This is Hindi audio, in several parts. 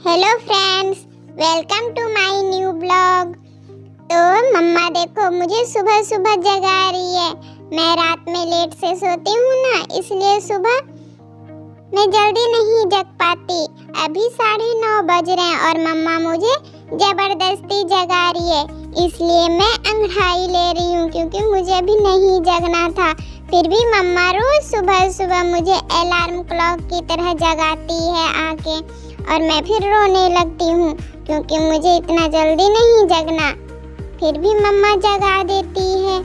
Hello friends, welcome to my new blog. तो मम्मा देखो मुझे सुबह सुबह जगा रही है। मैं रात में लेट से सोती हूँ ना, इसलिए सुबह मैं जल्दी नहीं जग पाती। अभी 9:30 बज रहे हैं और मम्मा मुझे जबरदस्ती जगा रही है, इसलिए मैं अंगड़ाई ले रही हूँ क्योंकि मुझे अभी नहीं जगना था। फिर भी मम्मा रोज सुबह सुबह मुझे अलार्म क्लॉक की तरह जगाती है आके, और मैं फिर रोने लगती हूँ क्योंकि मुझे इतना जल्दी नहीं जगना। फिर भी मम्मा जगा देती है,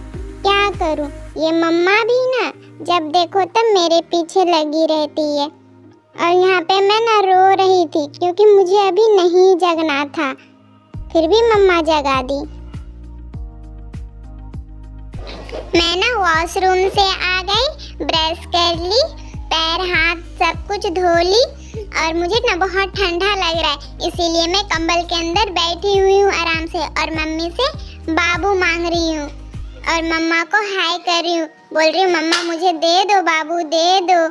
क्या करूँ। ये मम्मा भी ना जब देखो तब मेरे पीछे लगी रहती है। और यहाँ पे मैं ना रो रही थी क्योंकि मुझे अभी नहीं जगना था, फिर भी मम्मा जगा दी। मैं ना वॉशरूम से आ गई, ब्रश कर ली, पैर हाथ सब कुछ धो ली, और मुझे ना बहुत ठंडा लग रहा है, इसीलिए मैं कंबल के अंदर बैठी हुई हूँ आराम से और मम्मी से बाबू मांग रही हूँ और मम्मा को हाय कर रही हूँ। बोल रही हूँ मम्मा मुझे दे दो बाबू, दे दो।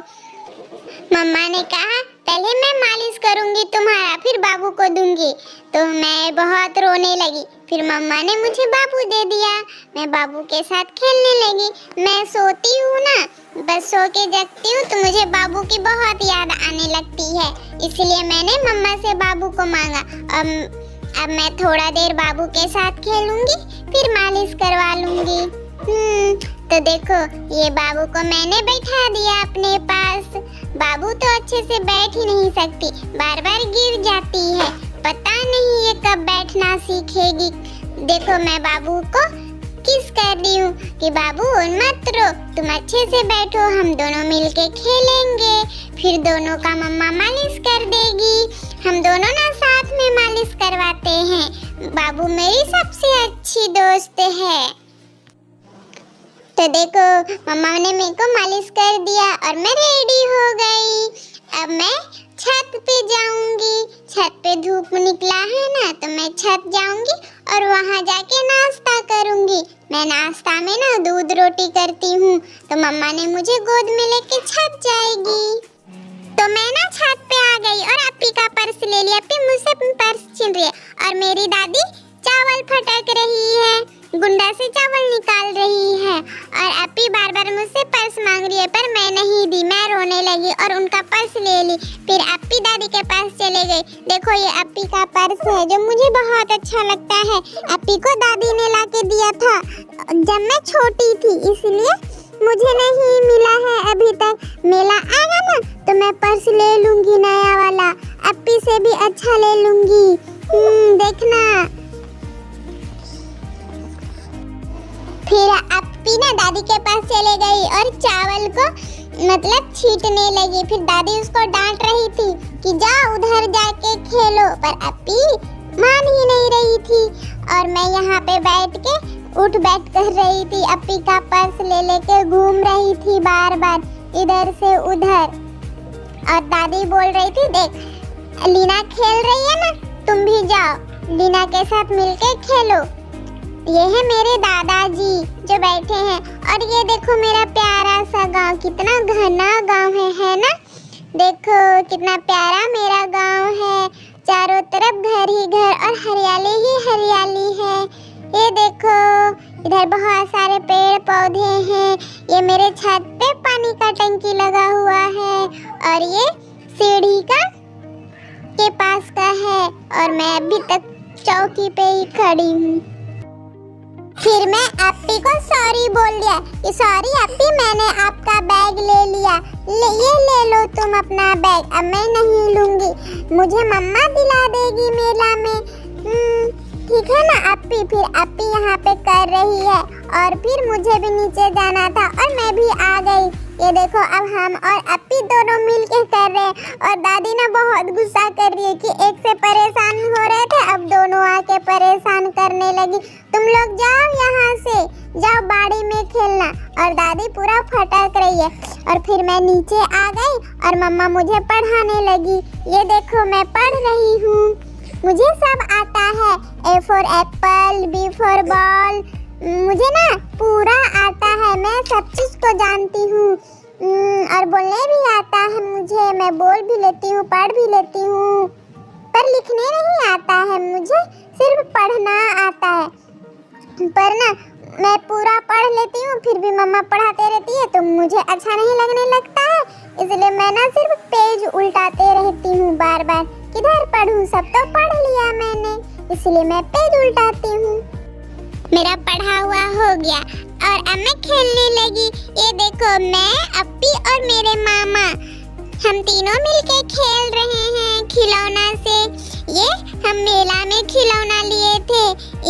मम्मा ने कहा पहले मैं मालिश करूंगी तुम्हारा, फिर बाबू को दूंगी। तो मैं बहुत रोने लगी, फिर मम्मा ने मुझे बाबू दे दिया। मैं बाबू के साथ खेलने लगी। मैं सोती हूँ ना, बस सो के जगती हूँ तो मुझे बाबू की बहुत याद आने लगती है, इसलिए मैंने मम्मा से बाबू को मांगा। अब मैं थोड़ा देर बाबू के साथ खेलूंगी, फिर मालिश करवा लूंगी। तो देखो ये बाबू को मैंने बैठा दिया अपने पास। बाबू तो अच्छे से बैठ ही नहीं सकती, बार बार गिर जाती है, पता नहीं ये कब बैठना सीखेगी। देखो मैं बाबू को किस कर रही हूँ कि बाबू मत रो, तुम अच्छे से बैठो, हम दोनों मिलके खेलेंगे, फिर दोनों का मम्मा मालिश कर देगी। हम दोनों ना साथ में मालिश करवाते हैं। बाबू मेरी सबसे अच्छी दोस्त है। तो देखो मम्मा ने मेरे को मालिश कर दिया और मैं रेडी हो गई। अब मैं छत पे जाऊंगी, छत पे धूप निकला है ना, तो मैं छत जाऊंगी और वहां जाके नाश्ता करूंगी। मैं नाश्ता में ना दूध रोटी करती हूँ, तो मम्मा ने मुझे गोद में लेके छत जाएगी। तो मैं ना छत पे आ गई और अप्पी का पर्स ले लिया। अप्पी मुझसे पर्स छीन रही है और मेरी दादी चावल फटक रही है, गुंडा से चावल निकाल रही है, और अप्पी बार बार मुझसे पर्स मांग रही है, पर मैं नहीं दी। मैं रोने लगी और उनका पर्स ले ली। फिर अप्पी दादी के पास चले गई। देखो ये अप्पी का पर्स है जो मुझे बहुत अच्छा लगता है। अप्पी को दादी ने ला के दिया था जब मैं छोटी थी, इसलिए मुझे नहीं मिला है अभी तक। मेला आएगा ना तो मैं पर्स ले लूंगी नया वाला, अप्पी से भी अच्छा ले लूंगी। देखना। फिर अप्पी ना दादी के पास चले गई और चावल को मतलब छींटने लगी। फिर दादी उसको डांट रही थी कि जाओ उधर जाके खेलो, पर अप्पी मान ही नहीं रही थी और मैं यहाँ पे बैठ के उठ बैठ कर रही थी। अप्पी का पर्स ले लेके घूम रही थी बार बार इधर से उधर, और दादी बोल रही थी देख लीना खेल रही है ना, तुम भी जाओ लीना के साथ मिलके खेलो। ये है मेरे दादाजी जो बैठे हैं, और ये देखो मेरा प्यारा सा गांव, कितना घना गांव है ना। देखो कितना प्यारा मेरा गांव है, चारों तरफ घर ही घर और हरियाली ही हरियाली है। ये देखो इधर बहुत सारे पेड़ पौधे हैं। ये मेरे छत पे पानी का टंकी लगा हुआ है और ये सीढ़ी के पास का है, और मैं अभी तक चौकी पे ही खड़ी हूँ। फिर मैं अप्पी को सॉरी बोल दिया कि सॉरी अप्पी, मैंने आपका बैग ले लिया, ये ले लो तुम अपना बैग, अब मैं नहीं लूंगी, मुझे मम्मा दिला देगी मेला में। ठीक है ना अप्पी। फिर अप्पी यहाँ पे कर रही है और फिर मुझे भी नीचे जाना था और मैं भी आ गई। ये देखो अब हम और अप्पी दोनों मिलके कर रहे हैं, और दादी ना बहुत गुस्सा कर रही है कि एक से परेशान हो रहे थे, अब दोनों आके परेशान करने लगी। तुम लोग जाओ यहाँ से, जाओ बाड़ी में खेलना, और दादी पूरा फटक रही है। और फिर मैं नीचे आ गई और मम्मा मुझे पढ़ाने लगी। ये देखो मैं पढ़ रही हूँ, मुझे सब आता है। A for Apple, B for ball, मुझे ना पूरा आता है, मैं सब चीज को जानती हूँ और बोलने भी आता है मुझे। मैं बोल भी लेती हूँ, पढ़ भी लेती हूँ, पर लिखने नहीं आता है, मुझे सिर्फ पढ़ना आता है। पर ना मैं पूरा पढ़ लेती हूँ, फिर भी मम्मा पढ़ाते रहती है तो मुझे अच्छा नहीं लगने लगता है, इसलिए मैं ना सिर्फ पेज उल्टाते रहती हूँ बार बार। किधर पढूं, सब तो पढ़ लिया मैंने, इसलिए मैं पेज उल्टाती हूँ। मेरा पढ़ा हुआ हो गया और अब मैं खेलने लगी। ये देखो, मैं, अपी और मेरे मामा, हम तीनों मिलके खेल रहे हैं खिलौना से। ये हम मेला में खिलौना लिए थे,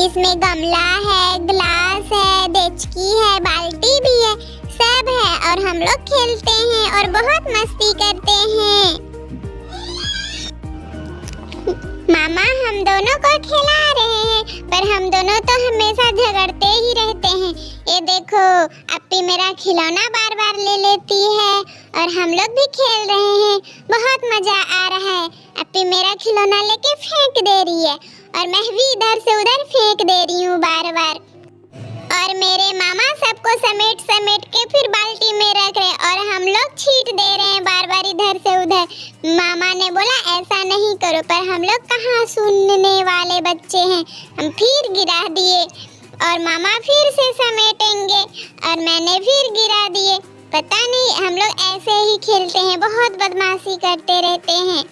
इसमें गमला है, ग्लास है, डेचकी है, बाल्टी भी है, सब है और हम लोग खेलते हैं और बहुत मस्ती करते हैं। मामा हम दोनों को खिला रहे हैं, पर हम दोनों तो हमेशा झगड़ते ही रहते हैं। ये देखो, अपी मेरा खिलौना बार बार ले लेती है और हम लोग भी खेल रहे हैं, बहुत मजा आ रहा है। अपी मेरा खिलौना लेके फेंक दे रही है और मैं भी इधर से उधर फेंक दे रही हूँ बार बार। और मेरे मामा सबको समेट समेट के फिर बाल्टी में रख रहे और हम लोग छींट दे रहे हैं बार बार इधर से उधर। मामा ने बोला ऐसा नहीं करो, पर हम लोग कहाँ सुनने वाले बच्चे हैं, हम फिर गिरा दिए और मामा फिर से समेटेंगे और मैंने फिर गिरा दिए। पता नहीं, हम लोग ऐसे ही खेलते हैं, बहुत बदमाशी करते रहते हैं।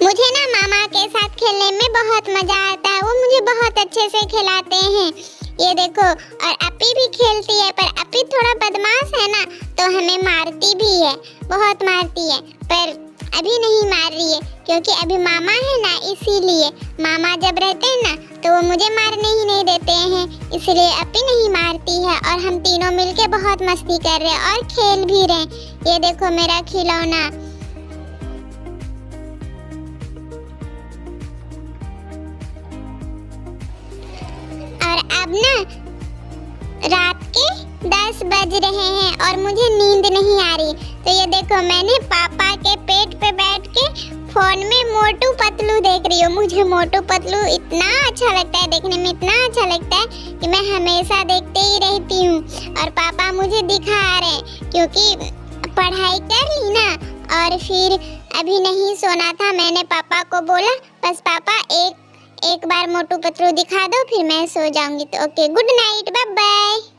मुझे ना मामा के साथ खेलने में बहुत मजा आता है, वो मुझे बहुत अच्छे से खिलाते हैं। ये देखो, और अपी भी खेलती है, पर अपी थोड़ा बदमाश है ना, तो हमें मारती भी है, बहुत मारती है, पर अभी नहीं मार रही है क्योंकि अभी मामा है ना, इसीलिए। मामा जब रहते हैं ना तो वो मुझे मारने ही नहीं देते हैं, इसलिए अपी नहीं मारती है और हम तीनों मिलके बहुत मस्ती कर रहे हैं और खेल भी रहे हैं। ये देखो मेरा खिलौना। और अब ना रात के 10 बज रहे हैं और मुझे नींद नहीं आ रही, तो ये देखो मैंने पापा के पेट पे बैठ के फोन में मोटू पतलू देख रही हूँ। मुझे मोटू पतलू इतना अच्छा लगता है, देखने में इतना अच्छा लगता है कि मैं हमेशा देखते ही रहती हूँ। और पापा मुझे दिखा रहे क्योंकि पढ़ाई कर ली ना और फिर अभी नहीं सोना था। मैंने पापा को बोला बस पापा एक बार मोटू पतलू दिखा दो, फिर मैं सो जाऊंगी। तो okay, good night, bye bye.